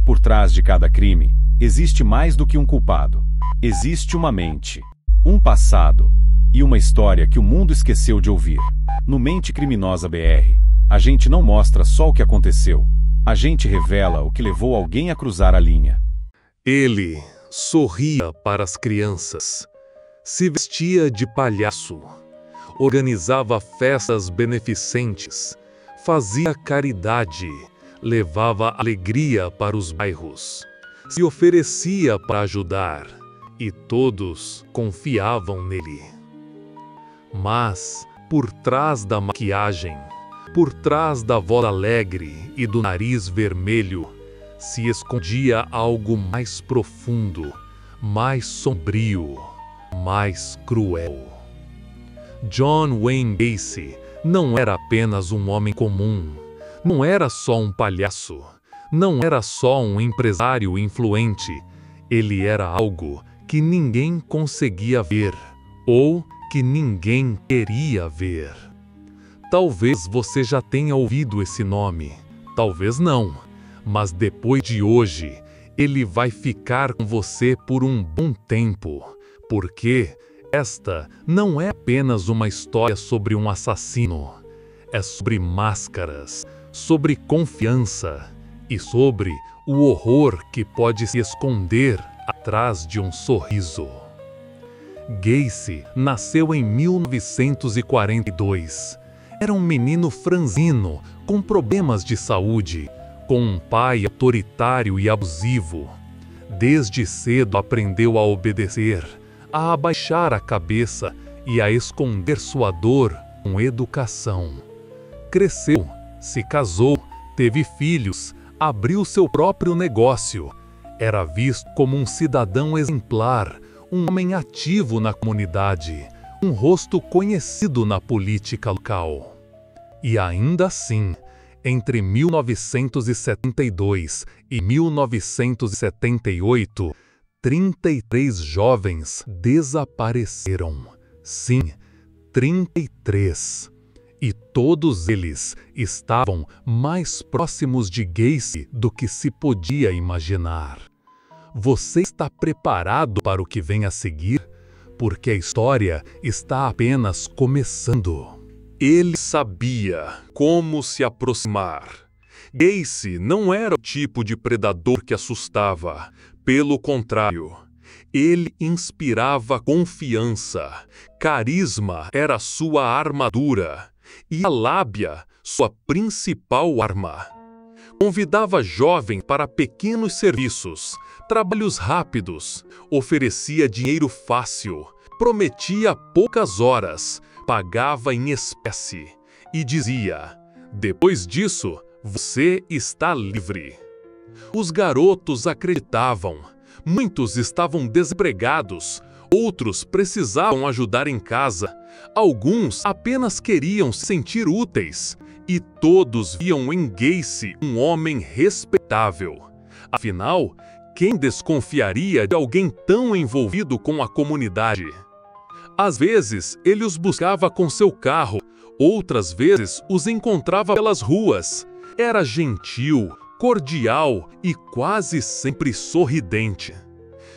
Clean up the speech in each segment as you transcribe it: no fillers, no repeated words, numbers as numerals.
Por trás de cada crime, existe mais do que um culpado. Existe uma mente, um passado e uma história que o mundo esqueceu de ouvir. No Mente Criminosa BR, a gente não mostra só o que aconteceu. A gente revela o que levou alguém a cruzar a linha. Ele sorria para as crianças, se vestia de palhaço, organizava festas beneficentes, fazia caridade, levava alegria para os bairros, se oferecia para ajudar, e todos confiavam nele. Mas, por trás da maquiagem, por trás da voz alegre e do nariz vermelho, se escondia algo mais profundo, mais sombrio, mais cruel. John Wayne Gacy não era apenas um homem comum, não era só um palhaço, não era só um empresário influente. Ele era algo que ninguém conseguia ver, ou que ninguém queria ver. Talvez você já tenha ouvido esse nome, talvez não, mas depois de hoje, ele vai ficar com você por um bom tempo, porque esta não é apenas uma história sobre um assassino, é sobre máscaras, sobre confiança e sobre o horror que pode se esconder atrás de um sorriso. Gacy nasceu em 1942. Era um menino franzino, com problemas de saúde, com um pai autoritário e abusivo. Desde cedo aprendeu a obedecer, a abaixar a cabeça e a esconder sua dor com educação. Cresceu, se casou, teve filhos, abriu seu próprio negócio. Era visto como um cidadão exemplar, um homem ativo na comunidade, um rosto conhecido na política local. E ainda assim, entre 1972 e 1978, 33 jovens desapareceram. Sim, 33. E todos eles estavam mais próximos de Gacy do que se podia imaginar. Você está preparado para o que vem a seguir? Porque a história está apenas começando. Ele sabia como se aproximar. Gacy não era o tipo de predador que assustava. Pelo contrário, ele inspirava confiança. Carisma era sua armadura e a lábia sua principal arma. Convidava jovens para pequenos serviços, trabalhos rápidos, oferecia dinheiro fácil, prometia poucas horas, pagava em espécie e dizia: depois disso, você está livre. Os garotos acreditavam. Muitos estavam desempregados, outros precisavam ajudar em casa, alguns apenas queriam se sentir úteis, e todos viam em Gacy um homem respeitável. Afinal, quem desconfiaria de alguém tão envolvido com a comunidade? Às vezes, ele os buscava com seu carro, outras vezes os encontrava pelas ruas. Era gentil, cordial e quase sempre sorridente.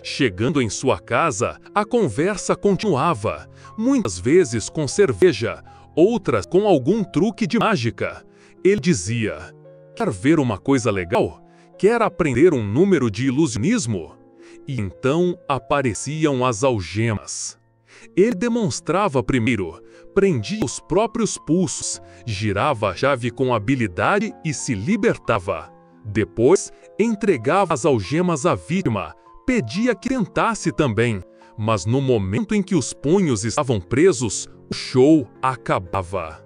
Chegando em sua casa, a conversa continuava, muitas vezes com cerveja, outras com algum truque de mágica. Ele dizia: quer ver uma coisa legal? Quer aprender um número de ilusionismo? E então apareciam as algemas. Ele demonstrava primeiro, prendia os próprios pulsos, girava a chave com habilidade e se libertava. Depois, entregava as algemas à vítima, pedia que tentasse também, mas no momento em que os punhos estavam presos, o show acabava.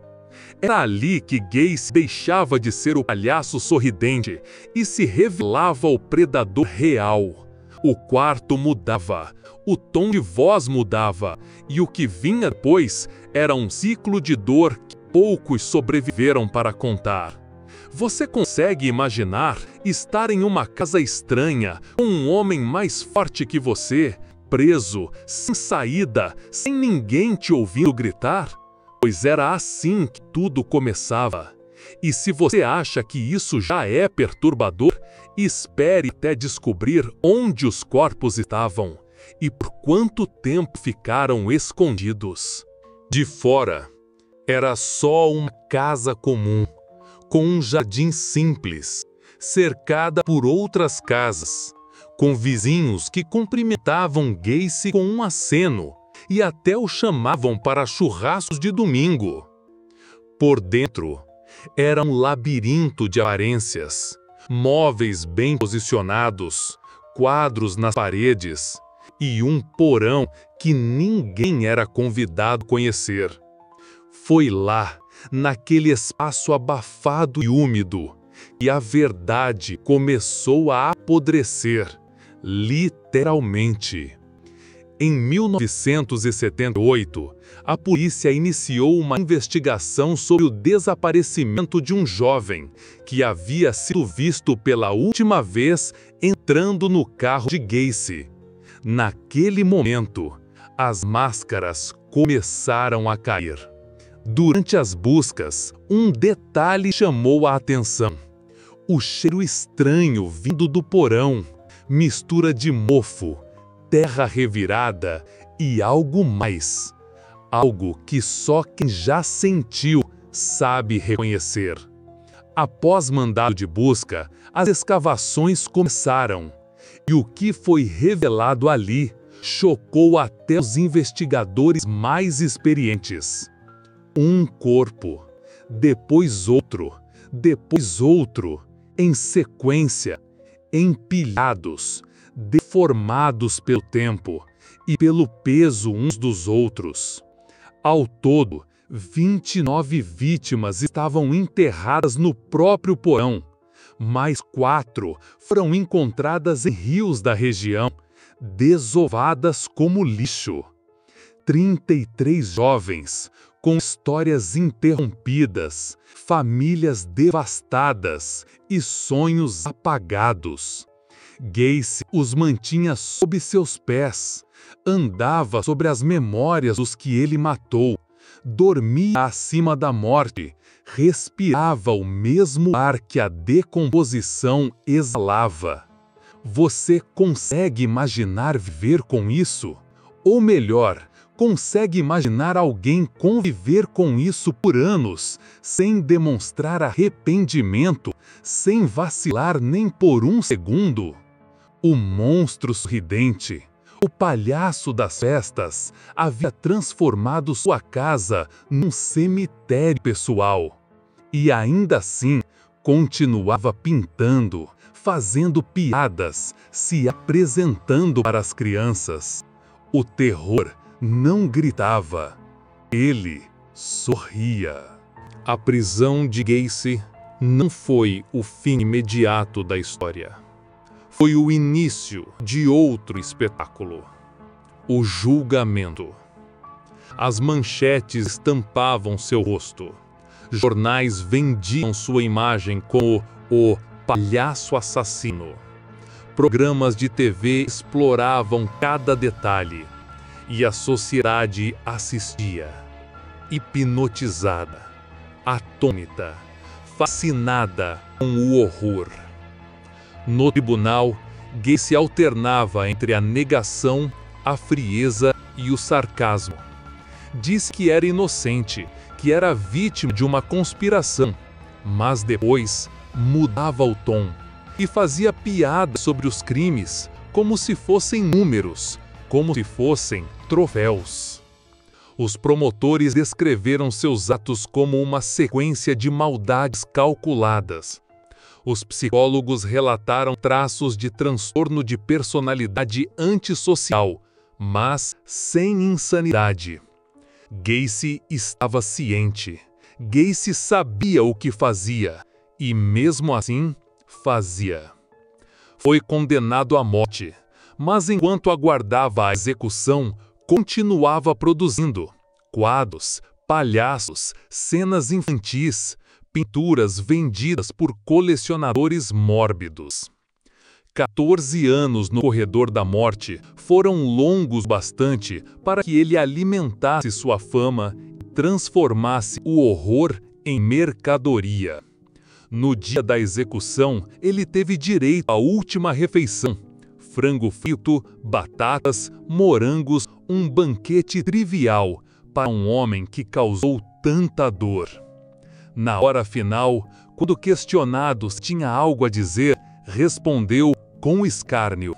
Era ali que Gacy deixava de ser o palhaço sorridente e se revelava o predador real. O quarto mudava, o tom de voz mudava, e o que vinha depois era um ciclo de dor que poucos sobreviveram para contar. Você consegue imaginar estar em uma casa estranha, com um homem mais forte que você, preso, sem saída, sem ninguém te ouvindo gritar? Pois era assim que tudo começava. E se você acha que isso já é perturbador, Espere até descobrir onde os corpos estavam e por quanto tempo ficaram escondidos. De fora, era só uma casa comum, com um jardim simples, cercada por outras casas, com vizinhos que cumprimentavam Gacy com um aceno e até o chamavam para churrascos de domingo. Por dentro, era um labirinto de aparências, móveis bem posicionados, quadros nas paredes e um porão que ninguém era convidado a conhecer. Foi lá, naquele espaço abafado e úmido, que a verdade começou a apodrecer, literalmente. Em 1978, a polícia iniciou uma investigação sobre o desaparecimento de um jovem que havia sido visto pela última vez entrando no carro de Gacy. Naquele momento, as máscaras começaram a cair. Durante as buscas, um detalhe chamou a atenção: o cheiro estranho vindo do porão, mistura de mofo, terra revirada e algo mais. Algo que só quem já sentiu sabe reconhecer. Após mandado de busca, as escavações começaram. E o que foi revelado ali chocou até os investigadores mais experientes. Um corpo, depois outro, em sequência, empilhados, deformados pelo tempo e pelo peso uns dos outros. Ao todo, 29 vítimas estavam enterradas no próprio porão. Mais 4 foram encontradas em rios da região, desovadas como lixo. 33 jovens, com histórias interrompidas, famílias devastadas e sonhos apagados. Gacy os mantinha sob seus pés, andava sobre as memórias dos que ele matou, dormia acima da morte, respirava o mesmo ar que a decomposição exalava. Você consegue imaginar viver com isso? Ou melhor, consegue imaginar alguém conviver com isso por anos, sem demonstrar arrependimento, sem vacilar nem por um segundo? O monstro sorridente, o palhaço das festas, havia transformado sua casa num cemitério pessoal. E ainda assim, continuava pintando, fazendo piadas, se apresentando para as crianças. O terror não gritava, ele sorria. A prisão de Gacy não foi o fim imediato da história. Foi o início de outro espetáculo: o julgamento. As manchetes estampavam seu rosto. Jornais vendiam sua imagem como o palhaço assassino. Programas de TV exploravam cada detalhe. E a sociedade assistia, hipnotizada, atônita, fascinada com o horror. No tribunal, Gacy alternava entre a negação, a frieza e o sarcasmo. Disse que era inocente, que era vítima de uma conspiração, mas depois mudava o tom e fazia piada sobre os crimes como se fossem números, como se fossem troféus. Os promotores descreveram seus atos como uma sequência de maldades calculadas. Os psicólogos relataram traços de transtorno de personalidade antissocial, mas sem insanidade. Gacy estava ciente. Gacy sabia o que fazia, e mesmo assim, fazia. Foi condenado à morte, mas enquanto aguardava a execução, continuava produzindo quadros, palhaços, cenas infantis, pinturas vendidas por colecionadores mórbidos. 14 anos no corredor da morte foram longos bastante para que ele alimentasse sua fama e transformasse o horror em mercadoria. No dia da execução, ele teve direito à última refeição: frango frito, batatas, morangos, um banquete trivial para um homem que causou tanta dor. Na hora final, quando questionado se tinha algo a dizer, respondeu com escárnio: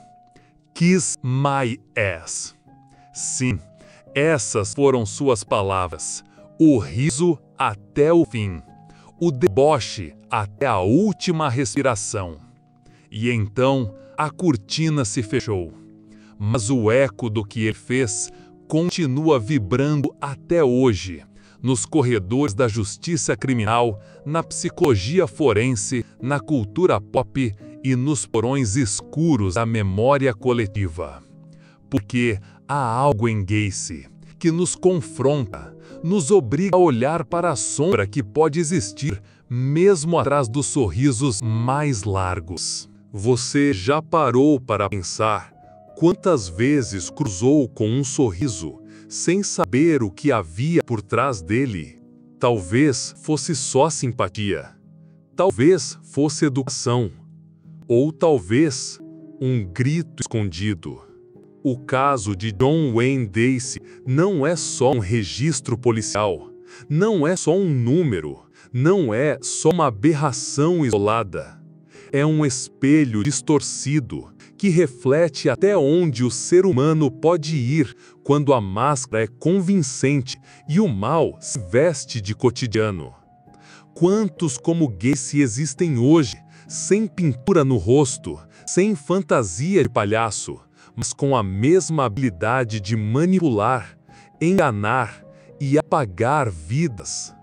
"Kiss my ass." Sim, essas foram suas palavras. O riso até o fim. O deboche até a última respiração. E então a cortina se fechou. Mas o eco do que ele fez continua vibrando até hoje, nos corredores da justiça criminal, na psicologia forense, na cultura pop e nos porões escuros da memória coletiva. Porque há algo em Gacy que nos confronta, nos obriga a olhar para a sombra que pode existir mesmo atrás dos sorrisos mais largos. Você já parou para pensar quantas vezes cruzou com um sorriso sem saber o que havia por trás dele? Talvez fosse só simpatia, talvez fosse educação, ou talvez um grito escondido. O caso de John Wayne Gacy não é só um registro policial, não é só um número, não é só uma aberração isolada. É um espelho distorcido que reflete até onde o ser humano pode ir quando a máscara é convincente e o mal se veste de cotidiano. Quantos como Gacy existem hoje, sem pintura no rosto, sem fantasia de palhaço, mas com a mesma habilidade de manipular, enganar e apagar vidas?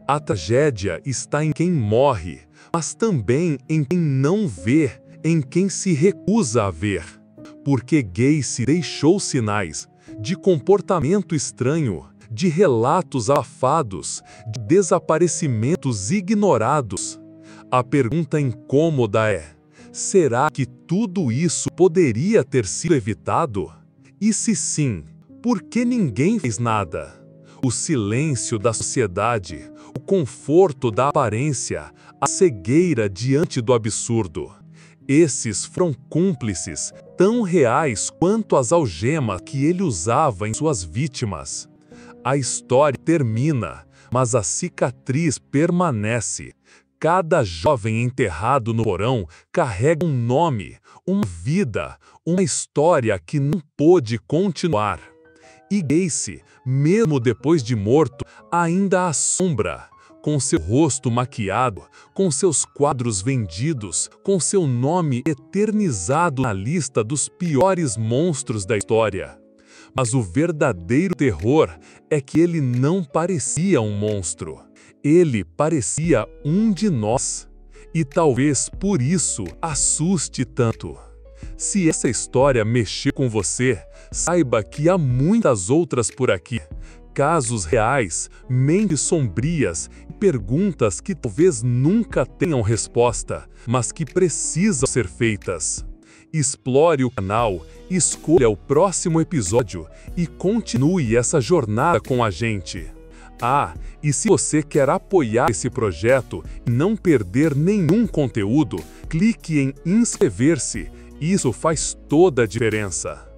A tragédia está em quem morre, mas também em quem não vê, em quem se recusa a ver. Porque Gacy deixou sinais de comportamento estranho, de relatos afados, de desaparecimentos ignorados. A pergunta incômoda é: será que tudo isso poderia ter sido evitado? E se sim, por que ninguém fez nada? O silêncio da sociedade, o conforto da aparência, a cegueira diante do absurdo. Esses foram cúmplices tão reais quanto as algemas que ele usava em suas vítimas. A história termina, mas a cicatriz permanece. Cada jovem enterrado no porão carrega um nome, uma vida, uma história que não pôde continuar. E Gacy, mesmo depois de morto, ainda assombra, com seu rosto maquiado, com seus quadros vendidos, com seu nome eternizado na lista dos piores monstros da história. Mas o verdadeiro terror é que ele não parecia um monstro. Ele parecia um de nós. E talvez por isso assuste tanto. Se essa história mexeu com você, saiba que há muitas outras por aqui. Casos reais, mentes sombrias e perguntas que talvez nunca tenham resposta, mas que precisam ser feitas. Explore o canal, escolha o próximo episódio e continue essa jornada com a gente. Ah, e se você quer apoiar esse projeto e não perder nenhum conteúdo, clique em inscrever-se. Isso faz toda a diferença.